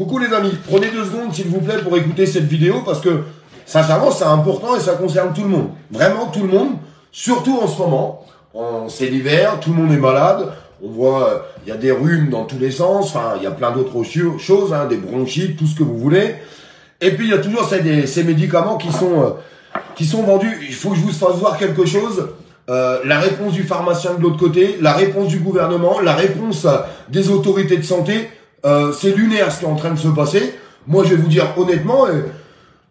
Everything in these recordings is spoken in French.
Coucou les amis, prenez 2 secondes s'il vous plaît pour écouter cette vidéo parce que sincèrement c'est important et ça concerne tout le monde. Vraiment tout le monde, surtout en ce moment. C'est l'hiver, tout le monde est malade. On voit, il y a des rhumes dans tous les sens, enfin il y a plein d'autres choses, hein, des bronchites, tout ce que vous voulez. Et puis il y a toujours ces médicaments qui sont vendus. Il faut que je vous fasse voir quelque chose. La réponse du pharmacien de l'autre côté, la réponse du gouvernement, la réponse des autorités de santé. C'est lunaire ce qui est en train de se passer. Moi, je vais vous dire honnêtement,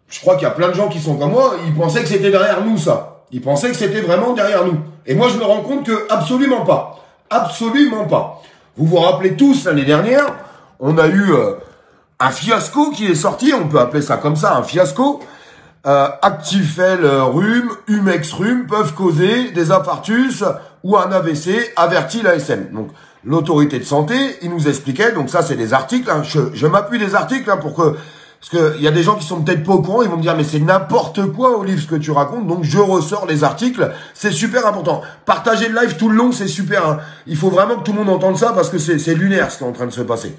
je crois qu'il y a plein de gens qui sont comme moi, ils pensaient que c'était derrière nous, ça. Ils pensaient que c'était vraiment derrière nous. Et moi, je me rends compte que absolument pas. Absolument pas. Vous vous rappelez tous, l'année dernière, on a eu un fiasco qui est sorti, on peut appeler ça comme ça, un fiasco. Actifel rhume, Humex rhume peuvent causer des infarctus ou un AVC, avertit l'ASM. Donc, l'autorité de santé, il nous expliquait, donc ça c'est des articles, hein, je m'appuie des articles hein, parce que il y a des gens qui sont peut-être pas au courant, ils vont me dire mais c'est n'importe quoi Olive ce que tu racontes, donc je ressors les articles, c'est super important. Partagez le live tout le long, c'est super, hein. Il faut vraiment que tout le monde entende ça parce que c'est lunaire ce qui est en train de se passer.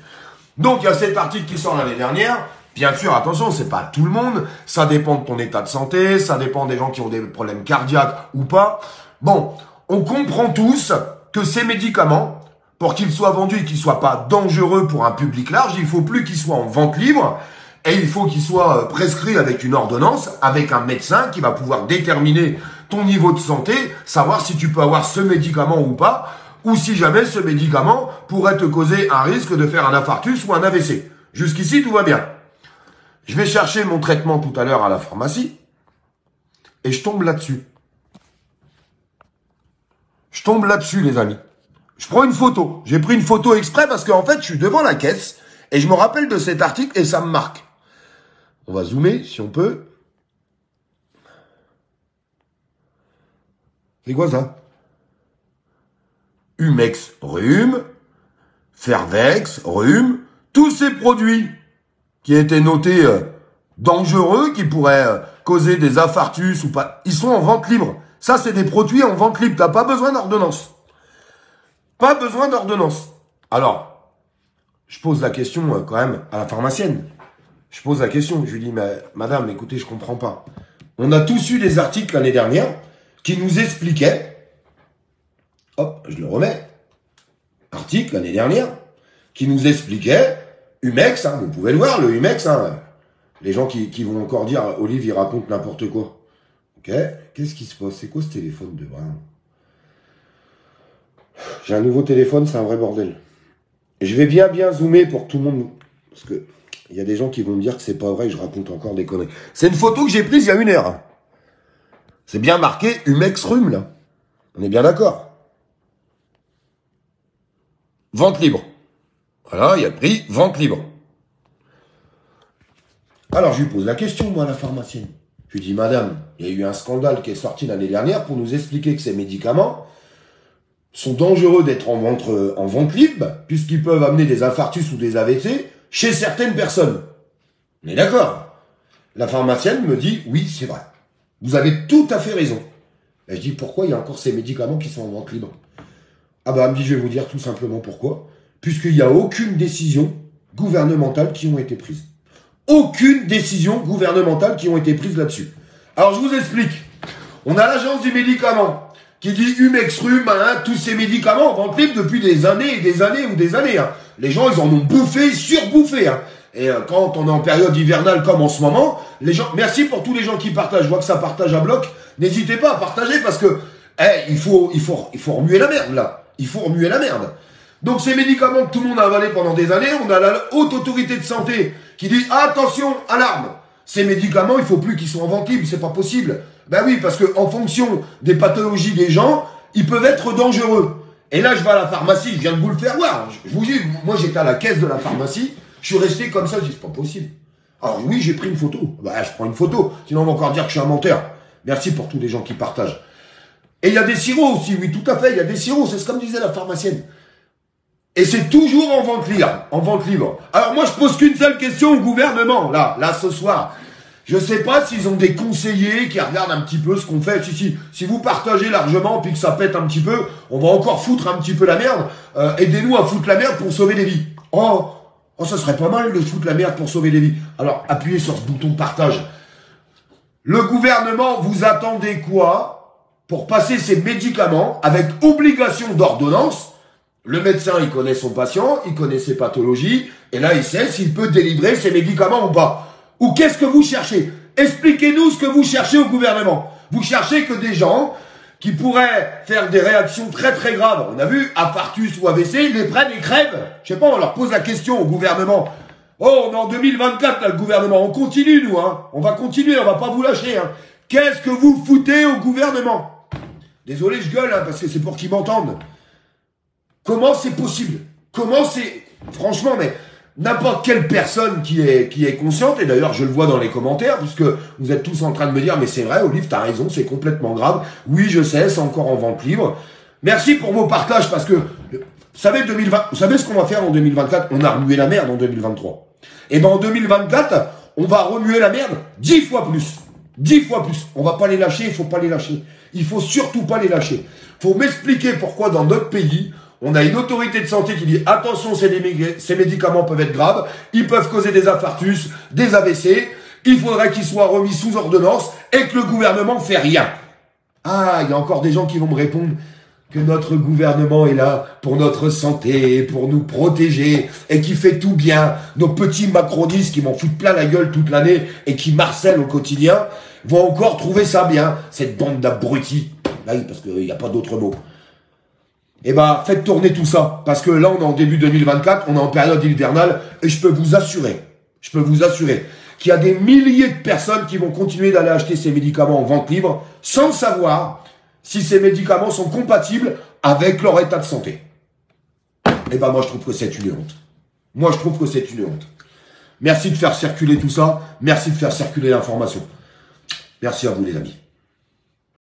Donc il y a cet article qui sort l'année dernière. Bien sûr, attention, c'est pas tout le monde, ça dépend de ton état de santé, ça dépend des gens qui ont des problèmes cardiaques ou pas. Bon, on comprend tous que ces médicaments, pour qu'ils soient vendus et qu'ils soient pas dangereux pour un public large, il faut plus qu'ils soient en vente libre et il faut qu'ils soient prescrits avec une ordonnance, avec un médecin qui va pouvoir déterminer ton niveau de santé, savoir si tu peux avoir ce médicament ou pas, ou si jamais ce médicament pourrait te causer un risque de faire un infarctus ou un AVC. Jusqu'ici, tout va bien. Je vais chercher mon traitement tout à l'heure à la pharmacie et je tombe là-dessus. Je tombe là-dessus, les amis. Je prends une photo. J'ai pris une photo exprès parce qu'en fait, je suis devant la caisse et je me rappelle de cet article et ça me marque. On va zoomer si on peut. C'est quoi ça? Humex rhume, Fervex rhume, tous ces produits qui étaient notés dangereux, qui pourraient causer des infarctus ou pas, ils sont en vente libre. Ça, c'est des produits en vente libre. T'as pas besoin d'ordonnance. Pas besoin d'ordonnance. Alors, je pose la question quand même à la pharmacienne. Je pose la question. Je lui dis, mais madame, écoutez, je comprends pas. On a tous eu des articles l'année dernière qui nous expliquaient, hop, je le remets, article l'année dernière, qui nous expliquait, Humex, hein, vous pouvez le voir, le Humex, hein, les gens qui vont encore dire, Olive, il raconte n'importe quoi. Ok, qu'est-ce qui se passe? C'est quoi ce téléphone de brin? J'ai un nouveau téléphone, c'est un vrai bordel. Je vais bien zoomer pour que tout le monde... Parce que il y a des gens qui vont me dire que c'est pas vrai, que je raconte encore des conneries. C'est une photo que j'ai prise il y a 1 heure. C'est bien marqué Humex rhume, là. On est bien d'accord. Vente libre. Voilà, il y a le prix, vente libre. Alors, je lui pose la question, moi, à la pharmacienne. Je lui dis, madame, il y a eu un scandale qui est sorti l'année dernière pour nous expliquer que ces médicaments sont dangereux d'être en vente libre, puisqu'ils peuvent amener des infarctus ou des AVC chez certaines personnes. On est d'accord? La pharmacienne me dit, oui, c'est vrai. Vous avez tout à fait raison. Et je dis, pourquoi il y a encore ces médicaments qui sont en vente libre? Ah bah, elle me dit, je vais vous dire tout simplement pourquoi. Puisqu'il n'y a aucune décision gouvernementale qui ont été prises. Aucune décision gouvernementale qui ont été prises là-dessus. Alors, je vous explique. On a l'agence du médicament qui dit Humex rhume, hein, tous ces médicaments en vente libre depuis des années et des années ou des années. Hein. Les gens, ils en ont bouffé, surbouffé. Hein. Et quand on est en période hivernale comme en ce moment, les gens... Merci pour tous les gens qui partagent. Je vois que ça partage à bloc. N'hésitez pas à partager parce que il faut remuer la merde, là. Il faut remuer la merde. Donc ces médicaments que tout le monde a avalés pendant des années, on a la haute autorité de santé qui dit attention, alarme, ces médicaments, il faut plus qu'ils soient en vente libre, c'est pas possible. Ben oui, parce que en fonction des pathologies des gens, ils peuvent être dangereux. Et là, je vais à la pharmacie, je viens de vous le faire voir. Je vous dis, moi j'étais à la caisse de la pharmacie, je suis resté comme ça, je dis c'est pas possible. Alors oui, j'ai pris une photo. Bah, je prends une photo, sinon on va encore dire que je suis un menteur. Merci pour tous les gens qui partagent. Et il y a des sirops aussi, oui, tout à fait, il y a des sirops, c'est comme disait la pharmacienne. Et c'est toujours en vente libre, en vente libre. Alors moi, je pose qu'une seule question au gouvernement, là, ce soir. Je sais pas s'ils ont des conseillers qui regardent un petit peu ce qu'on fait. Si vous partagez largement, puis que ça pète un petit peu, on va encore foutre un petit peu la merde. Aidez-nous à foutre la merde pour sauver des vies. Oh, Oh, ça serait pas mal de foutre la merde pour sauver des vies. Alors, appuyez sur ce bouton partage. Le gouvernement, vous attendez quoi pour passer ces médicaments avec obligation d'ordonnance? Le médecin, il connaît son patient, il connaît ses pathologies, et là, il sait s'il peut délivrer ses médicaments ou pas. Ou qu'est-ce que vous cherchez? Expliquez-nous ce que vous cherchez au gouvernement. Vous cherchez que des gens qui pourraient faire des réactions très très graves. On a vu, infarctus ou AVC, ils les prennent et crèvent. Je sais pas, on leur pose la question au gouvernement. Oh, on est en 2024, là, le gouvernement. On continue, nous, hein. On va continuer, on va pas vous lâcher, hein. Qu'est-ce que vous foutez au gouvernement? Désolé, je gueule, hein, parce que c'est pour qu'ils m'entendent. Comment c'est possible? Comment c'est... Franchement, mais... N'importe quelle personne qui est consciente, et d'ailleurs je le vois dans les commentaires, puisque vous êtes tous en train de me dire, mais c'est vrai, Olive, t'as raison, c'est complètement grave. Oui, je sais, c'est encore en vente libre. Merci pour vos partages, parce que, vous savez ce qu'on va faire en 2024? On a remué la merde en 2023. Et ben en 2024, on va remuer la merde 10 fois plus. 10 fois plus. On va pas les lâcher, il faut pas les lâcher. Il faut surtout pas les lâcher. Faut m'expliquer pourquoi dans notre pays, on a une autorité de santé qui dit attention, ces médicaments peuvent être graves, ils peuvent causer des infarctus, des AVC, il faudrait qu'ils soient remis sous ordonnance et que le gouvernement fait rien. Ah, il y a encore des gens qui vont me répondre que notre gouvernement est là pour notre santé, pour nous protéger et qui fait tout bien. Nos petits macronistes qui m'en foutent plein la gueule toute l'année et qui marcellent au quotidien vont encore trouver ça bien, cette bande d'abrutis. Bah oui, parce qu'il n'y a pas d'autre mot. Eh ben, faites tourner tout ça. Parce que là, on est en début 2024, on est en période hivernale, et je peux vous assurer qu'il y a des milliers de personnes qui vont continuer d'aller acheter ces médicaments en vente libre, sans savoir si ces médicaments sont compatibles avec leur état de santé. Eh ben, moi, je trouve que c'est une honte. Moi, je trouve que c'est une honte. Merci de faire circuler tout ça. Merci de faire circuler l'information. Merci à vous, les amis.